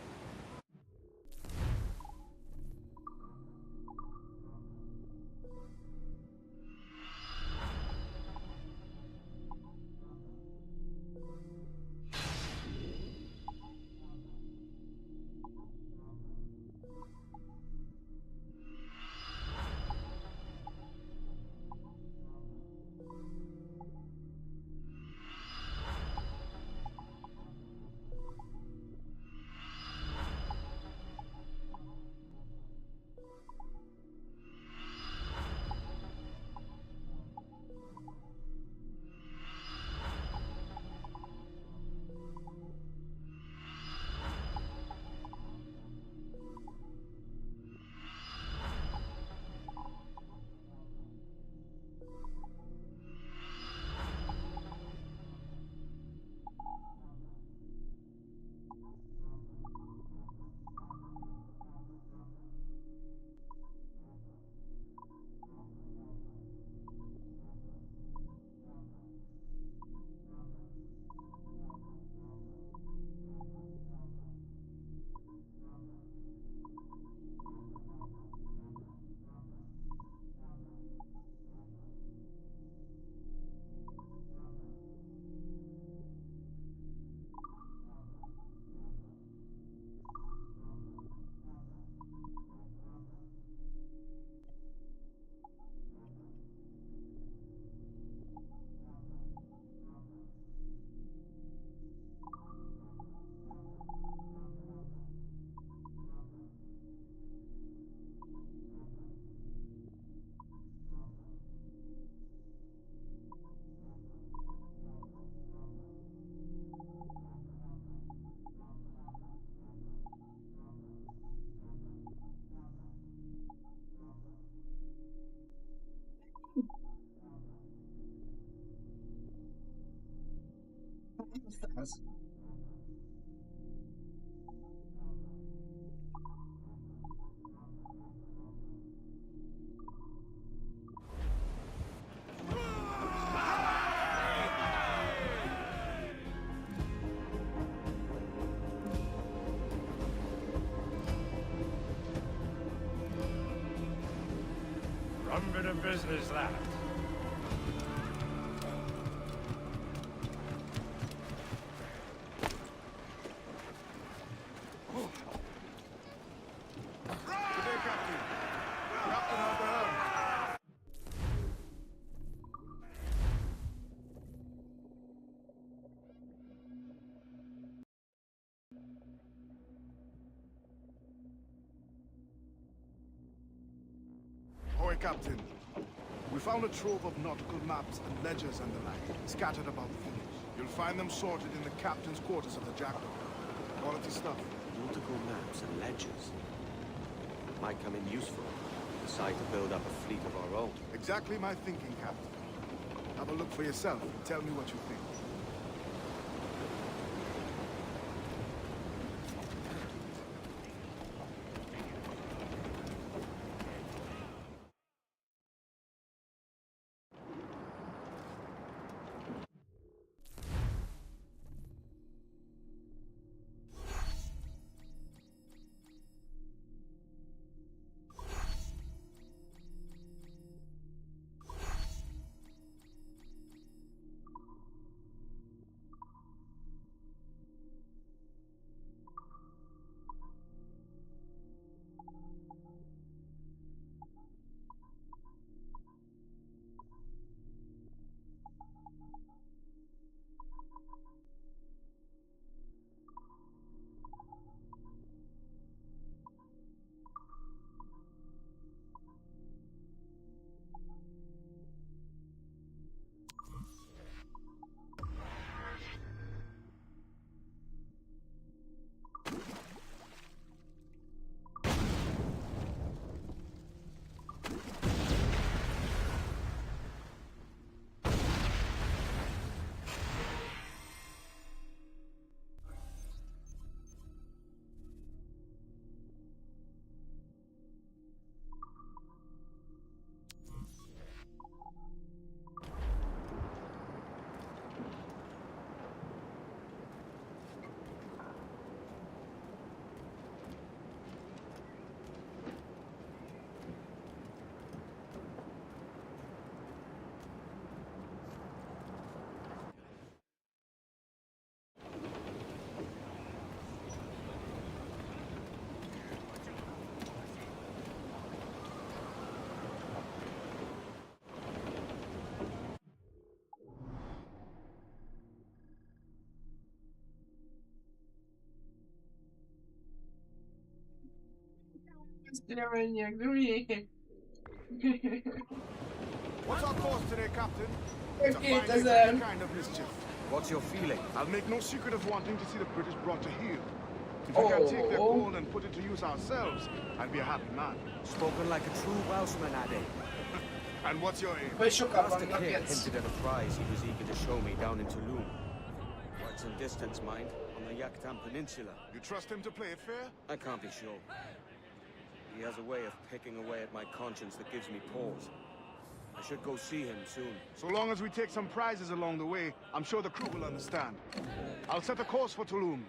What's that? Rum bit of business, that. Ahoy, Captain. We found a trove of nautical maps and ledgers and the like, scattered about the village. You'll find them sorted in the captain's quarters of the Jackdaw. Quality stuff. Nautical maps and ledgers. Might come in useful. Decide to build up a fleet of our own. Exactly my thinking, Captain. Have a look for yourself and tell me what you think. menjek, de miért? What's our course today, Captain? To find 2000. any kind of mischief. What's your feeling? I'll make no secret of wanting to see the British brought to heel. If we can take their gold and put it to use ourselves, I'd be a happy man. Spoken like a true Welshman, Addy. And what's your aim? Master Kid hinted at a prize he was eager to show me down in Tulum. Quite some distance, mind, on the Yucatan Peninsula. You trust him to play it fair? I can't be sure. He has a way of picking away at my conscience that gives me pause. I should go see him soon. So long as we take some prizes along the way, I'm sure the crew will understand. I'll set a course for Tulum.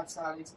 Átszállít.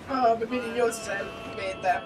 Ah, mindig 800 méter.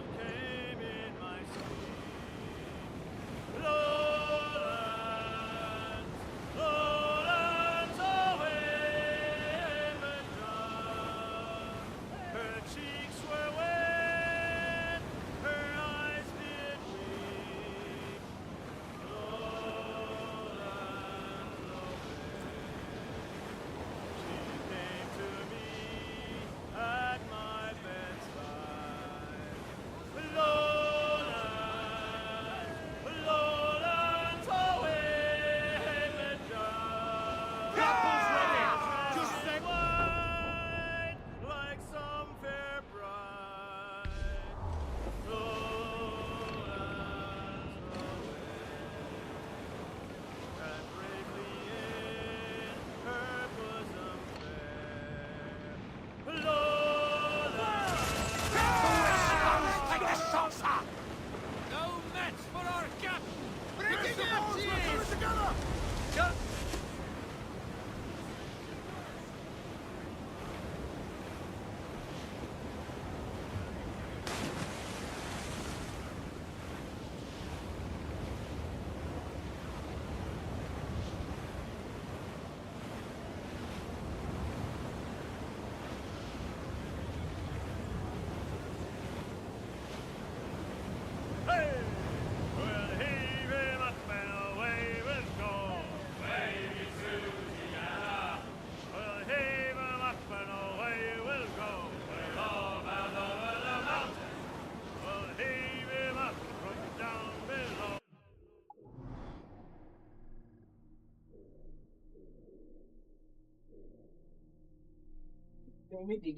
Még mindig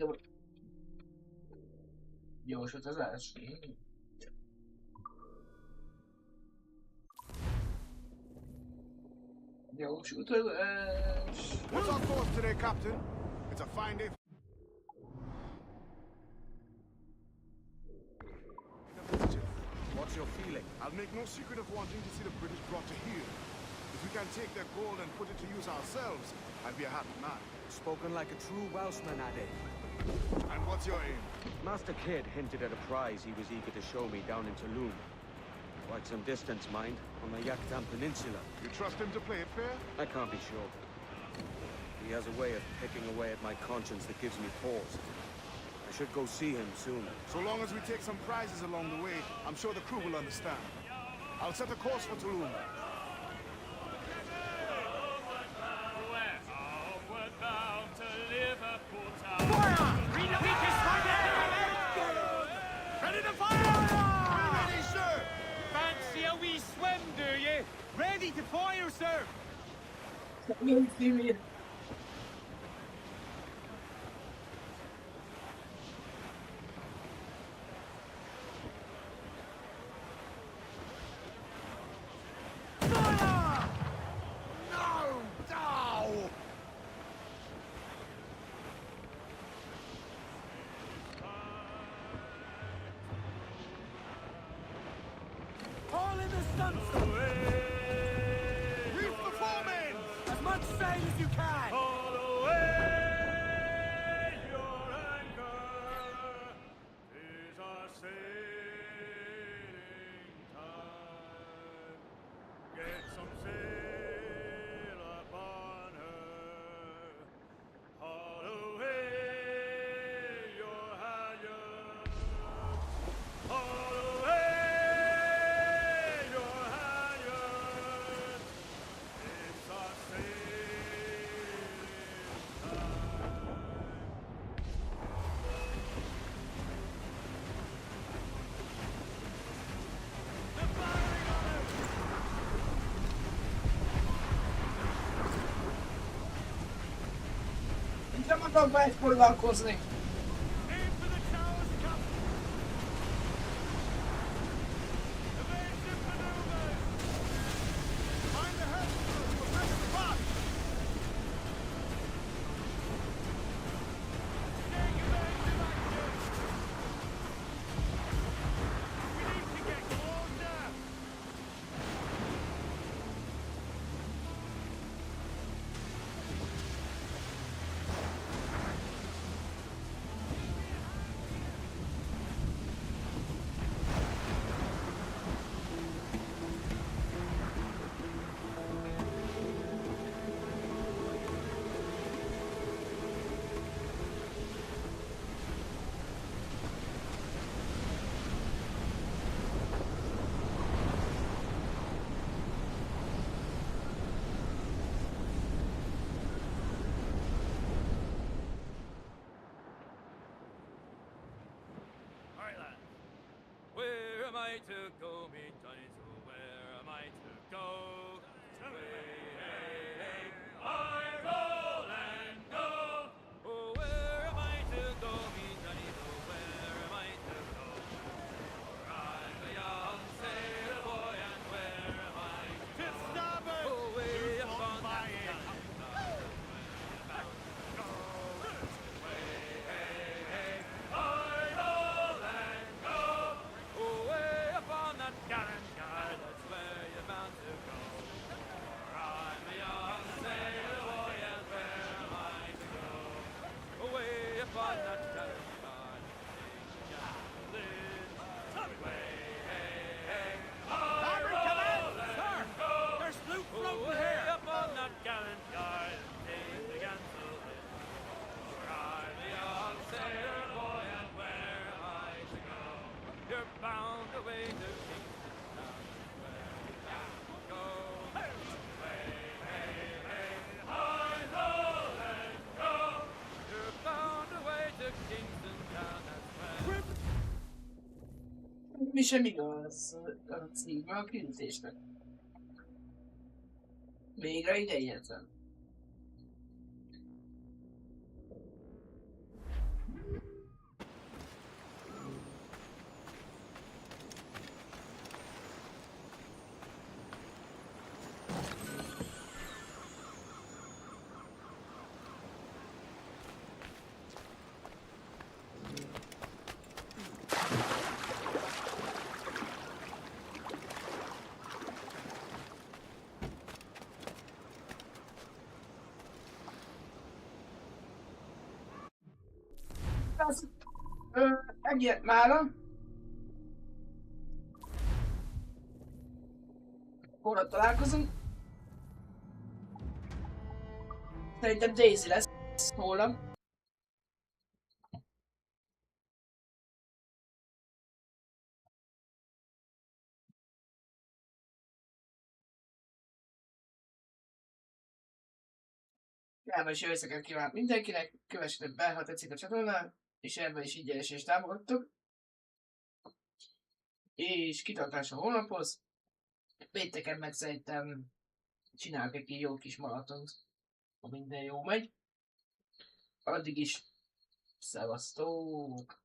gyors utazás. Gyors utazás. What's our course today, Captain? It's a fine day. What's your feeling? I'll make no secret of wanting to see the British brought to heel. If we can take their gold and put it to use ourselves, I'd be a happy man. Spoken like a true Welshman, Ade. And what's your aim? Master Kidd hinted at a prize he was eager to show me down in Toulon. Quite some distance, mind, on the Yucatan Peninsula. You trust him to play it fair? I can't be sure. He has a way of picking away at my conscience that gives me pause. I should go see him soon. So long as we take some prizes along the way, I'm sure the crew will understand. I'll set a course for Toulon. Ready to fire! Ready, sir! Fancy a wee swim, do you? Ready to fire, sir! All in the sunset! Reef the foreman! As much sail as you can! All away your anchor! 'Tis our sailing time. Get some sail upon her. Haul away your halyards. Haul away your halyards. It's our sailing time. They're firing on us! Nem akarok be egy foglalkozni. Aim for the towers, Captain! Evasive maneuvers! Find the headquarters for better spot! Take evasive action! We need to get closer! Alright, lads. Where am I to go, me Johnny? So where am I to go? Way, hey, hey, I roll and go. Oh, where am I to go, me Johnny? So where am I to go? For I'm a young sailor boy, and where am I to go? Starboard! Oh, way up on that side. Back go. Way, hey, hey, I roll and go. Oh, way up on that gallant guy, that's where you're bound to go. For I'm a young sailor boy, and where am I to go? Oh, way up on that gallant guy, way, hey, hey, I roll and go. There's loot floating way up on that gallant guy, take the gansel in. For I'm a young sailor boy, and where am I to go? You're bound away to Kingston, that's where you go. Way, hey, hey, I roll and go. You're bound away to Kingston town, that's where. Mi sem igaz a címe a küldetésnek. Végre ide értem. az ennyi mára. Holnap találkozunk. Szerintem Daisy lesz holnap. Kellemes jó éjszakát kívánok mindenkinek, kövessetek be, ha tetszik a csatornán, és ebben is ingyenes és támogattok. És kitartás a hónaphoz. Pénteken meg szerintem csinálok egy jó kis maratont, ha minden jó megy. Addig is szevasztok!